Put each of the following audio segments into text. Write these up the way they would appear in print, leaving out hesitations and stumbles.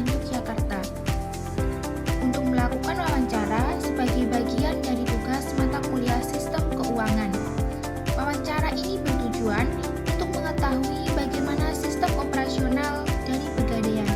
Yogyakarta. Untuk melakukan wawancara sebagai bagian dari tugas mata kuliah Sistem Keuangan. Wawancara ini bertujuan untuk mengetahui bagaimana sistem operasional dari Pegadaian.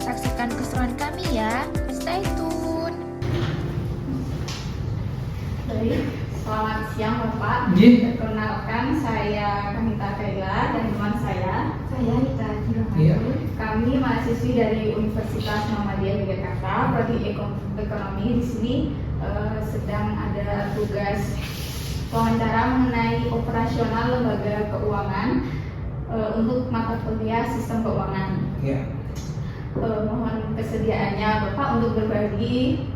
Saksikan keseruan kami ya, stay tune. Baik, selamat siang Bapak. Perkenalkan, saya Kamita Kaila dan teman saya Rita Jurahmanto. Kami mahasiswi dari Universitas Muhammadiyah Yogyakarta, Prodi Ekonomi. Di sini sedang ada tugas wawancara mengenai operasional lembaga keuangan untuk mata kuliah Sistem Keuangan. Mohon kesediaannya Bapak untuk berbagi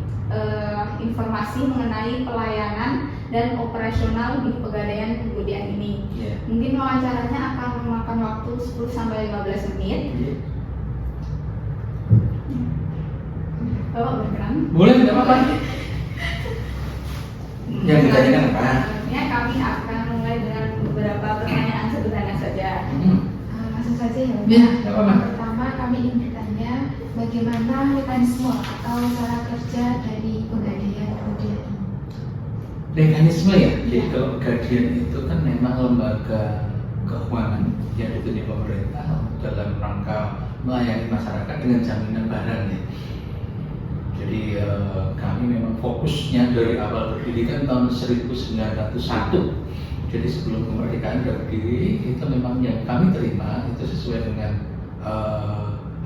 informasi mengenai pelayanan dan operasional di Pegadaian Kemudian ini. Mungkin wawancaranya akan memakan waktu 10-15 menit. Bapak berkenan? Boleh, tidak apa-apa. Yang ditanyakan apa? Kami akan mulai dengan beberapa pertanyaan sederhana saja. Langsung saja ya. Tidak apa-apa. Pertama kami ingin bertanya bagaimana mekanisme atau cara kerja dari Pegadaian Kemudian ini. Mekanisme ya. Jadi kalau Pegadaian itu kan memang lembaga keuangan yang ditunjuk pemerintah dalam rangka melayani masyarakat dengan jaminan barang ya. Jadi kami memang fokusnya dari awal berdiri kan tahun 1901. Jadi sebelum kemerdekaan sudah berdiri, itu memang yang kami terima itu sesuai dengan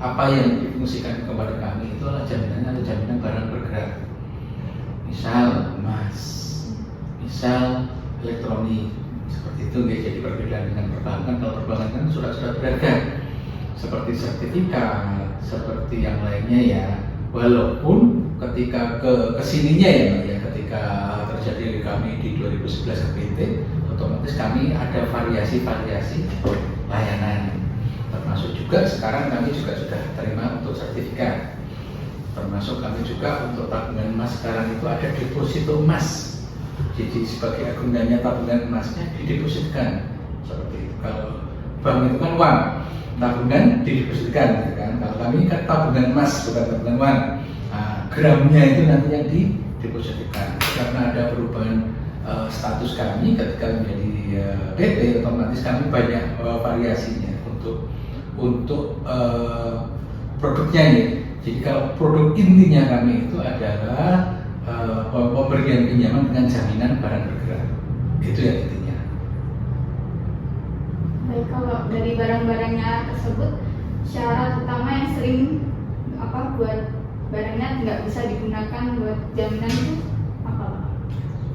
apa yang difungsikan kepada kami itu adalah jaminan atau jaminan barang bergerak. Misal emas, misal elektronik, seperti itu ya. Jadi perbedaan dengan perbankan, kalau perbankan kan surat-surat berharga seperti sertifikat, seperti yang lainnya ya. Walaupun ketika kesininya ya, ketika terjadi kami di 2011 KPT, otomatis kami ada variasi-variasi layanan. Termasuk juga sekarang kami juga sudah terima untuk sertifikat. Termasuk kami juga untuk tabungan emas sekarang itu ada deposito emas. Jadi sebagai agunannya tabungan emasnya didepositkan seperti itu. Kalau bank itu kan uang, tabungan didepositkan, gitu kan. Kalau kami kan tabungan emas bukan tabungan uang. Gramnya itu nanti yang didepositkan. Karena ada perubahan status kami ketika menjadi PT, otomatis kami banyak variasinya untuk produknya ya. Jadi kalau produk intinya kami itu adalah pemberian pinjaman dengan jaminan barang bergerak. Itu ya intinya. Baik, kalau dari barang-barangnya tersebut, syarat utama yang sering buat barangnya nggak bisa digunakan buat jaminan itu apa, Pak?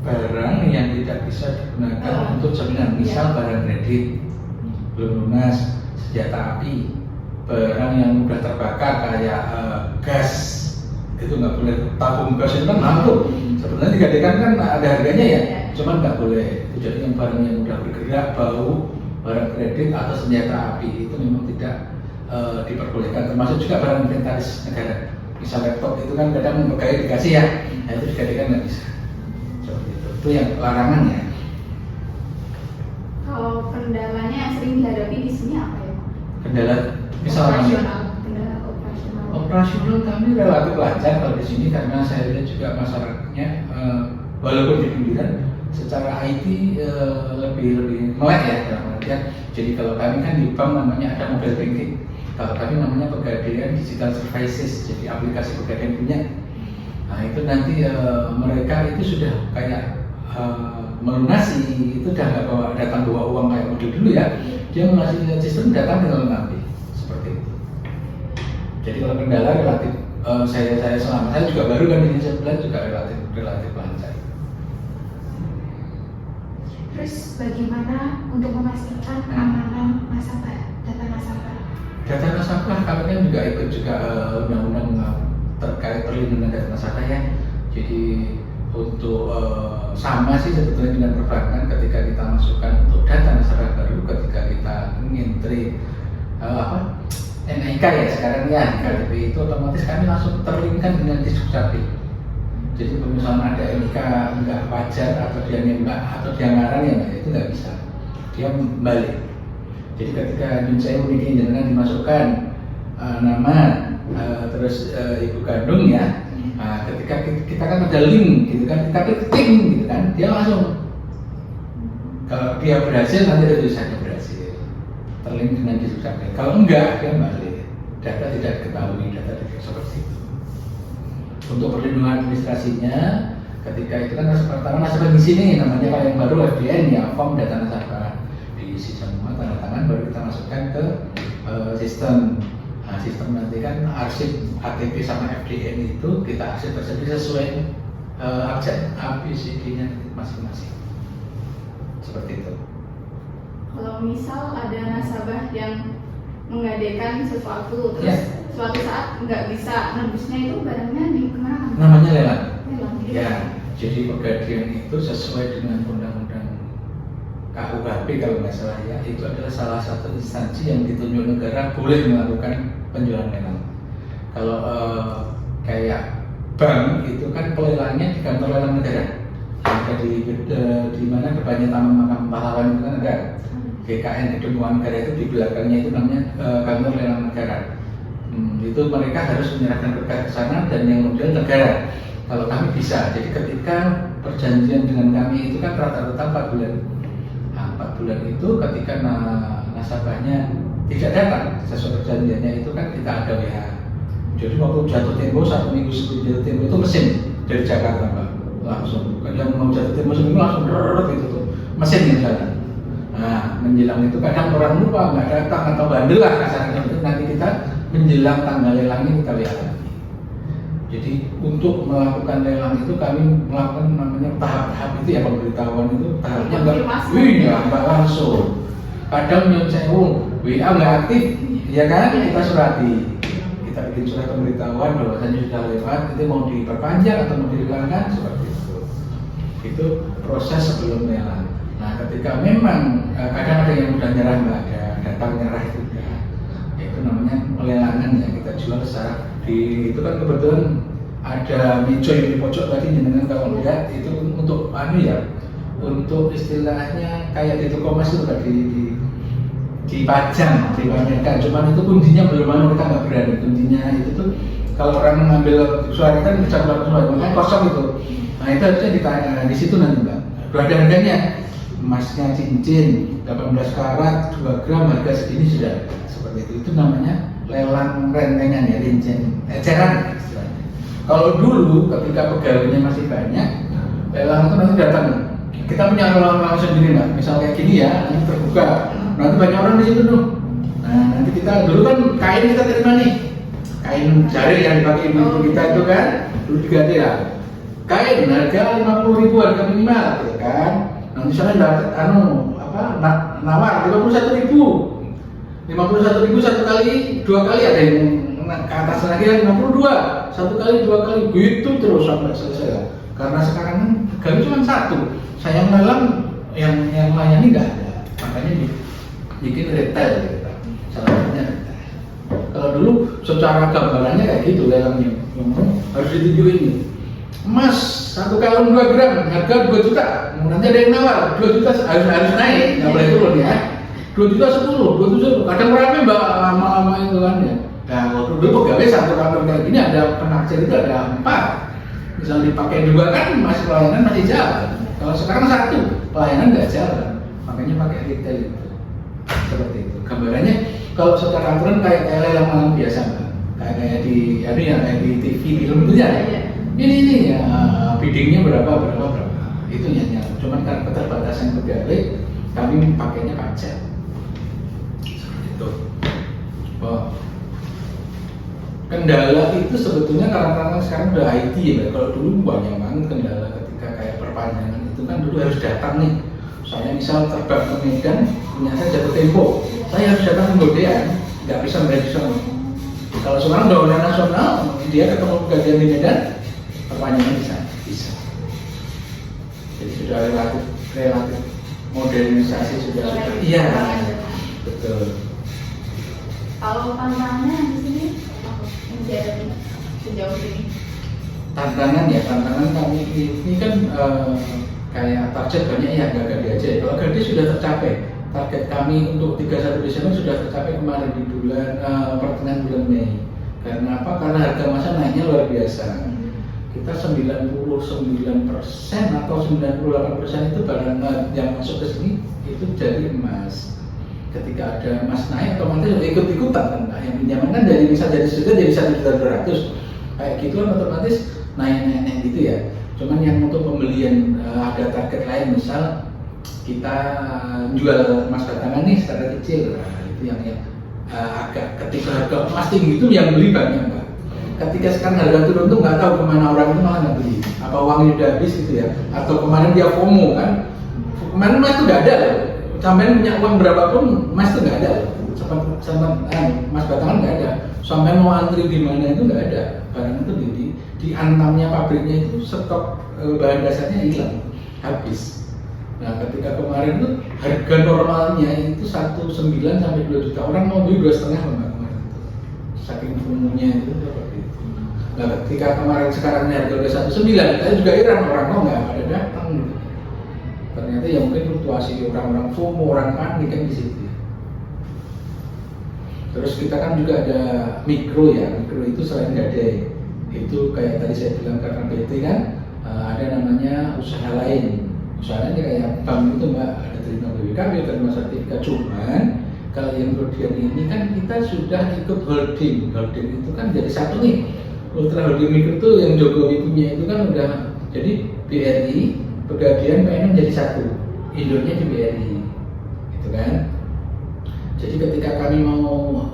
Barang yang tidak bisa digunakan untuk jaminan, misal barang kredit belum lunas, senjata api, barang yang mudah terbakar kayak gas, itu nggak boleh. Tabung gas itu kan mampu, sebenarnya digadaikan kan ada harganya ya, cuman nggak boleh. Jadi yang barang yang mudah bergerak, bau, barang kredit atau senjata api itu memang tidak diperbolehkan. Termasuk juga barang inventaris negara, misal laptop itu kan kadang pegawai dikasih ya, nah itu digadaikan nggak bisa. Seperti itu yang larangan ya. Kalau kendalanya yang sering dihadapi di sini apa ya, Pak? Kendala misalnya Kendala operasional. operasional kami relatif lancar kalau di sini karena saya lihat juga masyarakatnya walaupun di pinggiran secara IT lebih melek ya dalam artian. Jadi kalau kami kan di bank namanya ada mobile banking, kalau kami namanya Pegadaian Digital Services, jadi aplikasi Pegadaian punya. Nah itu nanti mereka itu sudah kayak melunasi, itu udah nggak datang bawa uang kayak model dulu ya. Dia melunasi sistem datang tinggal nanti seperti itu. Jadi kalau kendala relatif saya selama saya juga baru kan ini sebulan juga relatif lancar. Terus bagaimana untuk memastikan keamanan nasabah, data nasabah? Data nasabah kami kan juga ikut juga undang-undang terkait perlindungan data nasabah ya. Jadi untuk sama sih sebetulnya dengan perbankan, ketika kita masukkan untuk data nasabah baru, ketika kita ngentri NIK ya sekarang ya di KTP itu otomatis kami langsung terlinkkan dengan Disdukcapil. Jadi kalau misalnya ada NIK nggak wajar atau dia nembak atau dia ngarang ya itu nggak bisa, dia balik. Jadi ketika saya unit ini dengan dimasukkan nama terus ibu kandung ya. Nah, ketika kita kan ada link gitu kan, kita klik gitu kan, dia langsung kalau dia berhasil nanti ada tulisannya berhasil, terlink dengan disukseskan. Kalau enggak dia balik, data tidak diketahui, data tidak seperti itu. Untuk perlindungan administrasinya, ketika itu kan pertama nasabah di sini namanya kalau yang baru FDN ya, form data nasabah diisi semua, tanda tangan, baru kita masukkan ke sistem. Nah, sistem nanti kan arsip KTP sama FDN itu kita arsip tersebut sesuai abjad ABCD-nya masing-masing. Seperti itu. Kalau misal ada nasabah yang menggadaikan sesuatu, terus suatu saat nggak bisa nembusnya, itu barangnya di kemana? Namanya lelang. Lelang. Ya, jadi pegadian itu sesuai dengan undang-undang KUHP kalau nggak salah ya, itu adalah salah satu instansi yang ditunjuk negara boleh melakukan penjualan lelang. Kalau kayak bank itu kan pelelangnya di kantor lelang negara. Ada di mana depannya Taman Makam Pahlawan itu kan ada GKN, Gedung Keuangan Negara, itu di belakangnya itu namanya kantor lelang negara. Itu mereka harus menyerahkan berkas ke sana dan yang modal negara. Kalau kami bisa, jadi ketika perjanjian dengan kami itu kan rata-rata 4 bulan. Nah, 4 bulan itu ketika nasabahnya tidak datang sesuai perjanjiannya itu kan kita ada WH. Jadi waktu jatuh tempo 1 minggu sebelum jatuh tempo itu mesin dari Jakarta Pak, langsung yang mau jatuh tempo seminggu langsung gitu tuh mesin yang jalan. Nah menjelang itu kadang orang lupa nggak datang atau bandel lah kasarnya, itu nanti kita menjelang tanggal lelangnya kita lihat lagi. Jadi untuk melakukan lelang itu kami melakukan namanya tahap-tahap itu ya, pemberitahuan itu tahapnya nggak langsung. Kadang yang WA nggak aktif, ya kan kita surati, kita bikin surat pemberitahuan bahwasanya sudah lewat, itu mau diperpanjang atau mau dihilangkan seperti itu. Itu proses sebelum lelang. Nah ketika memang kadang ada yang udah nyerah nggak ada, datang nyerah itu udah, itu namanya pelelangan ya, kita jual secara itu kan kebetulan ada meja di pojok tadi dengan kalau lihat itu untuk untuk istilahnya kayak di toko emas itu dipajang, dipamerkan. Cuman itu kuncinya belum kita nggak berani. Kuncinya itu tuh kalau orang mengambil suara kan bisa keluar suara, kan kosong itu. Nah itu harusnya ditanya di situ nanti Mbak. Ada harganya, emasnya cincin 18 karat 2 gram harga segini sudah seperti itu. Itu namanya lelang rentengan ya, rincian eceran istilahnya. Kalau dulu ketika pegawainya masih banyak, lelang itu nanti datang. Kita punya lelang sendiri Mbak. Misal kayak gini ya, nanti terbuka. Nanti banyak orang di situ tuh. Nah nanti kita dulu kan kain kita terima nih, kain jari yang dipakai ibu kita itu kan dulu diganti ya. Kain harga 50.000 harga minimal, gitu kan. Nanti sana dapat nawar 51.000 satu kali, 2 kali, ada yang ke atas lagi ya 52, 1 kali 2 kali gitu terus sampai selesai. Karena sekarang gaji cuma 1, saya lelang yang layani nggak ada, makanya bikin retail gitu. Salah satunya retail. Kalau dulu secara gambarannya kayak gitu lelangnya, harus ditunjukin emas 1 kalung 2 gram harga 2 juta, nanti ada yang nawar 2 juta harus naik, nggak boleh turun ya. 2 juta 10, 2 juta 10, kadang rame Mbak lama-lama itu kan ya. Nah waktu dulu pegawai 1 kantor kayak gini ada penakjil itu ada 4, misal dipakai 2 kan masih pelayanan masih jalan. Kalau sekarang 1 pelayanan nggak jalan, makanya pakai retail itu. Seperti itu gambarannya. Kalau secara aturan kayak lelang malam biasa Mbak, kayak di kayak di TV film itu ya. Ini ya biddingnya berapa itu ya. Cuman karena keterbatasan pegawai kami pakainya pajak seperti itu. Kendala itu sebetulnya karena sekarang udah IT ya. Kalau dulu banyak banget kendala ketika kayak perpanjangan itu kan dulu harus datang nih. Saya misal terbang ke Medan, ternyata jatuh tempo, saya harus datang ke Bodean, nggak bisa meregister. Kalau sekarang udah nasional, dia ketemu pegawai di Medan, perpanjangan bisa. Jadi sudah relatif modernisasi sudah. Iya, betul. Kalau tantangannya di sini menjadi sejauh ini? Tantangan kami ini kan kayak target banyak ya, nggak aja. Kalau Gade sudah tercapai, target kami untuk 31 Desember sudah tercapai kemarin di bulan pertengahan bulan Mei. Karena apa? Karena harga emasnya naiknya luar biasa. Kita 99% atau 98% itu barang yang masuk ke sini itu jadi emas. Ketika ada emas naik, otomatis ikut-ikutan kan. Nah, yang pinjaman kan bisa jadi 1.200.000 kayak gitu kan, otomatis naik gitu ya. Cuman yang untuk pembelian ada target lain, misal kita jual emas batangan nih secara kecil, nah, itu yang agak ketika harga emas tinggi itu yang beli banyak Mbak. Ketika sekarang harga turun tuh nggak tahu kemana orang itu malah nggak beli. Apa uangnya udah habis gitu ya? Atau kemarin dia FOMO kan? Kemarin emas itu nggak ada loh. Sampai punya uang berapapun emas itu nggak ada loh. Sampai emas batangan nggak ada. Sampai mau antri di mana itu nggak ada. Barang itu di antamnya pabriknya itu stok bahan dasarnya hilang, habis. Nah, ketika kemarin tuh harga normalnya itu 1,9 sampai 2 juta, orang mau beli 2,5 kemarin itu. Saking FOMO-nya itu seperti itu. Nah, ketika kemarin sekarang harga udah 1,9, saya juga heran orang kok nggak pada datang gitu. Ternyata ya mungkin fluktuasi orang-orang FOMO, orang panik kan di situ. Terus kita kan juga ada mikro ya, mikro itu selain gadai, itu kayak tadi saya bilang karena PT kan ada namanya usaha lain. Usahanya kayak bank itu Mbak, ada terima BPKB, terima sertifikat. Cuman kalau yang berdiam ini kan kita sudah ikut holding itu kan jadi satu nih. Ultra holding mikro itu yang Jokowi punya itu kan udah jadi BRI, Pegadaian, PNM jadi satu, Indonya di BRI, gitu kan. Jadi ketika kami mau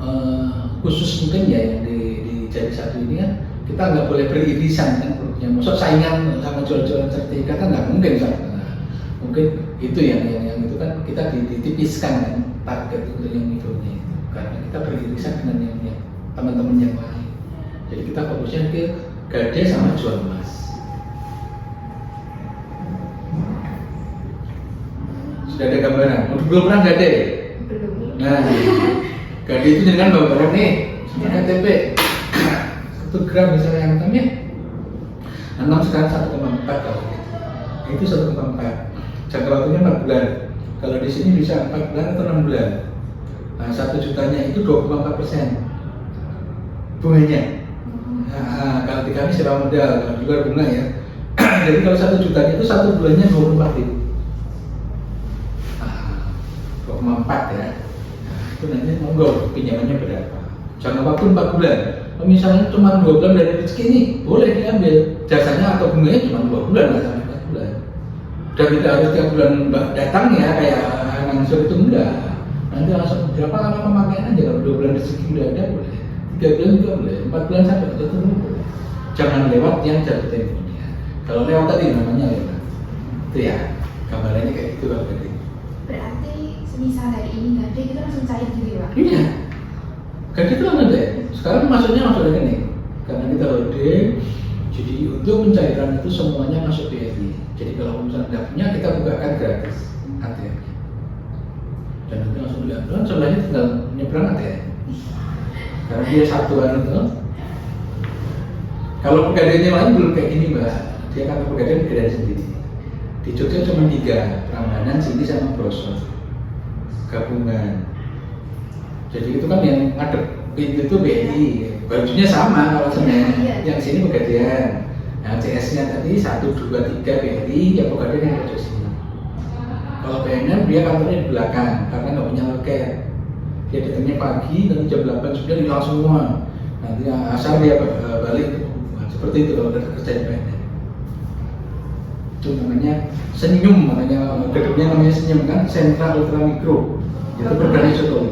khusus mungkin ya yang di jadi satu ini kan kita nggak boleh beririsan kan produknya. Maksud saingan sama jual-jualan sertifikat kan nggak mungkin kan. Mungkin itu yang itu kan kita ditipiskan kan target untuk yang mikronya itu karena kita beririsan dengan yang teman-teman yang lain. Jadi kita fokusnya ke gadai sama jual emas. Sudah ada gambaran? Belum pernah gadai? Belum. Nah, gadai itu dengan gambaran nih, sebenarnya KTP 1 gram misalnya yang hitamnya 6 sekarang 1,4 kalau itu 1,4. Jangka waktunya 4 bulan. Kalau di sini bisa 4 bulan atau 6 bulan. Nah, 1 jutanya itu 2,4% bunganya. Nah, kalau di kami sewa modal, kalau di luar bunga ya. Jadi kalau 1 juta itu 1 bulannya 24.000. 2,4 ya. Nah, itu nanti monggo pinjamannya berapa. Jangka waktu 4 bulan. Kalau misalnya cuma 2 bulan dari rezeki ini, boleh diambil. Jasanya atau bunganya cuma 2 bulan lah sampai 4 bulan. Dan tidak harus tiap bulan datang ya kayak langsung itu enggak. Nanti langsung berapa lama pemakaian aja, kalau 2 bulan rezeki udah ada boleh, 3 bulan juga boleh, 4 bulan sampai tertentu boleh. Jangan lewat yang jatuh temponya. Kalau lewat tadi namanya lewat. Itu ya gambarannya kayak gitu kalau tadi. Berarti semisal hari ini gadai kita langsung cair gitu ya Pak? Iya. Gadai itu langsung deh. Sekarang masuknya masuk rekening karena kita holding. Jadi untuk pencairan itu semuanya masuk BRI. Jadi kalau misalnya tidak punya kita bukakan gratis ATM. Dan nanti langsung diambil, sebenarnya tinggal nyebrang ATM. Karena dia satuan itu. Kalau pegadaiannya lain belum kayak gini Mbak. Dia kan pegadaian sendiri. Di Jogja cuma 3, Prambanan, Sini sama Brosot. Gabungan. Jadi itu kan yang ngadep pintu itu BRI. Bajunya sama kalau sebenarnya. Yang sini pegadaian. Nah, CS-nya tadi 1, 2, 3 BRI, ya pegadaian yang ada di sini. Kalau PNM dia kantornya di belakang karena nggak punya loket. Dia datangnya pagi, nanti jam 8 sudah hilang semua. Nanti asal dia balik ke pengumuman. Seperti itu kalau ada kerja di PNM. Itu namanya senyum, makanya gedungnya namanya senyum kan, sentra ultra mikro. Itu berbagai Jokowi.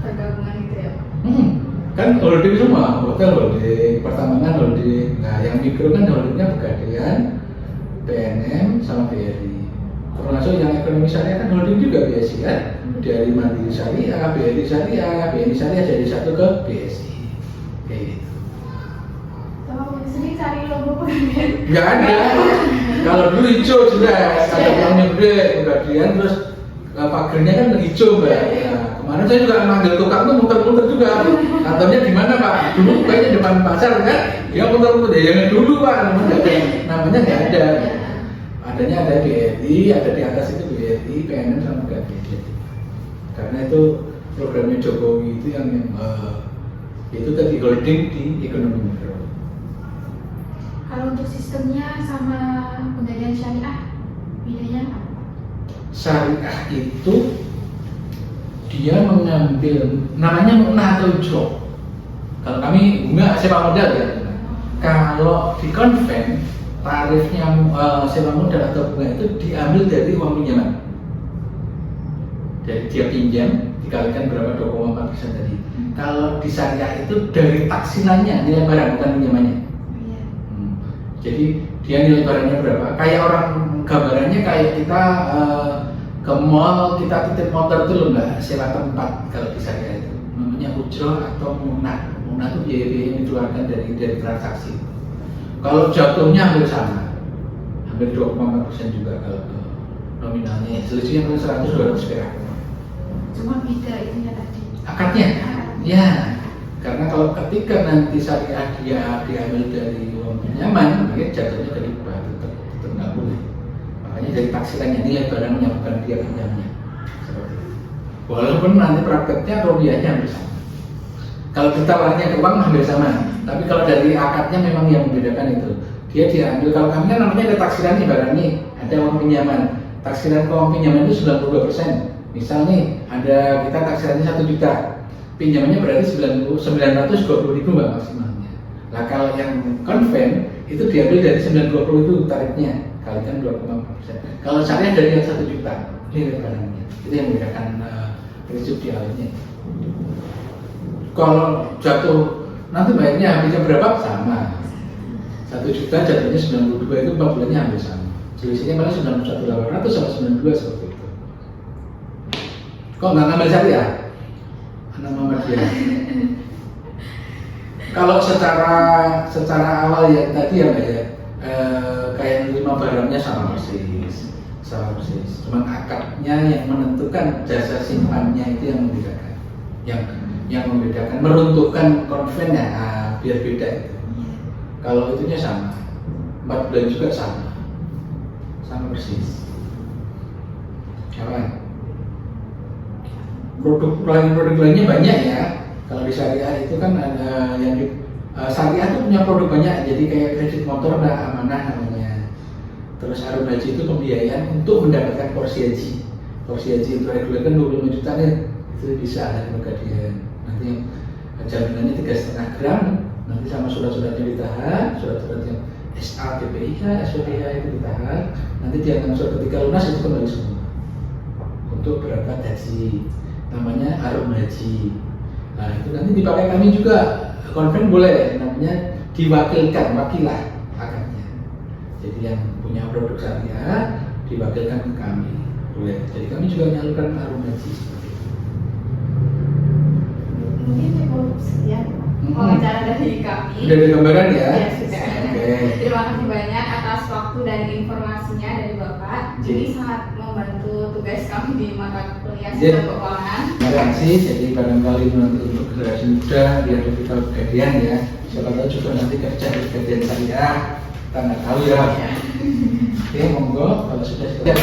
Pergabungan itu ya. Kan holding semua, hotel holding, pertambangan holding. Nah, yang mikro kan holdingnya Pegadaian, PNM sama BRI. Termasuk yang ekonomi syariah kan holding juga BSI kan, dari Mandiri Syariah, BRI Syariah, BNI Syariah jadi satu ke BSI. Kayak gitu. Kalau sini cari logo Pegadaian? Nggak ada. Kalau dulu hijau jelas, ada uangnya gede, Pegadaian terus pagernya kan hijau Mbak. Nah, kemarin saya juga manggil tukang tuh muter-muter juga. Kantornya di mana Pak? Dulu kayaknya depan pasar kan? Dia muter-muter. Ya yang dulu Pak, namanya nggak ada. Adanya ada BRI, ada di atas itu BRI, PNM sama Pegadaian. Karena itu programnya Jokowi itu Itu tadi holding di ekonomi mikro. Kalau untuk sistemnya sama pegadaian syariah, bedanya apa? Syariah itu dia mengambil namanya munah atau ujroh. Kalau kami bunga sewa modal ya. Kalau di konven tarifnya sewa modal atau bunga itu diambil dari uang pinjaman. Jadi dia pinjam dikalikan berapa 2,4% tadi. Kalau di syariah itu dari taksirannya nilai barang bukan pinjamannya. Jadi dia nilai barangnya berapa? Kayak orang gambarannya kayak kita ke mall kita titip motor itu loh mbak, sewa tempat kalau di syariah itu namanya ujroh atau munah. Munah itu biaya-biaya yang dikeluarkan dari transaksi. Kalau jatuhnya hampir sama, hampir 2,4% juga kalau nominalnya. Selisihnya paling 100-200 perak. Cuma beda itunya tadi. Akadnya? Ya, karena kalau ketika nanti syariah dia diambil dari uang pinjaman, maka jatuhnya ke riba, tetap nggak boleh. Makanya dari taksirannya nilai barangnya bukan dia pinjamnya. Seperti itu. Walaupun nanti prakteknya rupiahnya hampir sama. Kalau ditawarnya ke uang hampir sama, tapi kalau dari akadnya memang yang membedakan itu. Dia diambil, kalau kami kan namanya ada taksirannya barangnya, ada uang pinjaman. Taksiran ke uang pinjaman itu 92%. Misal nih, ada kita taksirannya 1 juta, pinjamannya berarti 920 ribu mbak maksimalnya. Nah kalau yang konven itu diambil dari 920 itu tarifnya, kalikan 2,4%. Kalau syariah dari yang 1 juta, ini barangnya. Itu yang membedakan prinsip di awalnya. Kalau jatuh nanti bayarnya habisnya berapa? Sama. 1 juta jatuhnya 92 itu 4 bulannya hampir sama. Selisihnya malah 91.800 sama 92 seperti itu. Kok nggak ngambil syariah? Anak Muhammadiyah. Kalau secara awal ya tadi ya mbak ya, kayak nerima barangnya sama persis. Cuman akadnya yang menentukan jasa simpannya itu yang membedakan. Yang membedakan, meruntuhkan konven ya, biar beda itu. Kalau itunya sama, 4 bulan juga sama persis. Apa? Produk lainnya banyak ya. Kalau di syariah itu kan ada yang syariah itu punya produk banyak. Jadi kayak kredit motor ada amanah namanya. Terus Harun Haji itu pembiayaan untuk mendapatkan porsi haji. Porsi haji itu reguler kan 25 juta nih. Itu bisa ada pegadaian. Nanti jaminannya 3,5 gram. Nanti sama surat-suratnya ditahan, surat-surat yang SA, BPIH, SPPH itu ditahan. Nanti dia akan surat ketika lunas itu kembali semua untuk berangkat haji. Namanya Harun Haji. Nah itu nanti dipakai kami juga, konven boleh, namanya diwakilkan, wakilah akadnya. Jadi yang punya produk syariah diwakilkan ke kami, boleh. Jadi kami juga menyalurkan Harun Haji seperti itu. Mungkin cukup sekian wawancara dari kami. Sudah ada gambaran ya? Ya sudah. Oke. Terima kasih banyak atas waktu dan informasinya dari Bapak. Jadi sangat membantu tugas kami di mata kuliah sistem keuangan. Terima kasih. Jadi barangkali nanti untuk generasi muda biar lebih tahu pegadaian ya. Siapa tahu juga nanti kerja di pegadaian syariah, kita nggak tahu ya. Oke, monggo kalau sudah siap.